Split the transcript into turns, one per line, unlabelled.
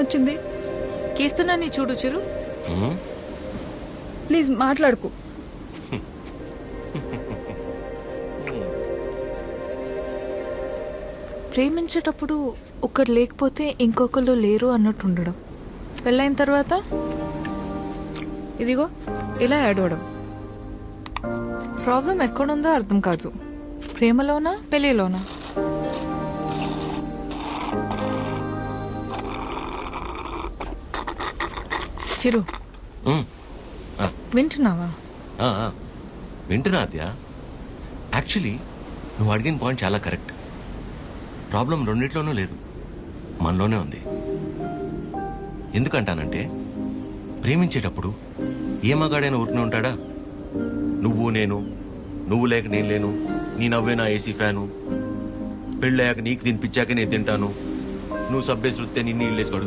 వచ్చింది.
కీర్తనని చూడు చిరు.
ప్లీజ్ మాట్లాడుకు.
ప్రేమించేటప్పుడు ఒకరు లేకపోతే ఇంకొకరు లేరు అన్నట్టు ఉండడం, పెళ్ళైన తర్వాత ఇదిగో ఇలా ఏడవడం. ప్రాబ్లం ఎక్కడుందో అర్థం కాదు, ప్రేమలోనా పెళ్లిలోనా? చిరు, వింటున్నావా?
వింటున్నా అద్య. యాక్చువల్లీ నువ్వు అడిగిన పాయింట్ చాలా కరెక్ట్. ప్రాబ్లం రెండిట్లోనూ లేదు, మనలోనే ఉంది. ఎందుకంటానంటే ప్రేమించేటప్పుడు ఏ మగాడైనా ఊరికనే ఉంటాడా? నువ్వు నేను, నువ్వు లేక నేను లేను, నీ నవ్వే నా ఏసీ ఫ్యాను, పెళ్ళయ్యాక నీకు తినిపించాక నేను తింటాను, నువ్వు సబ్బేసి వృత్తే నిన్ను ఇల్లేసుకోడు.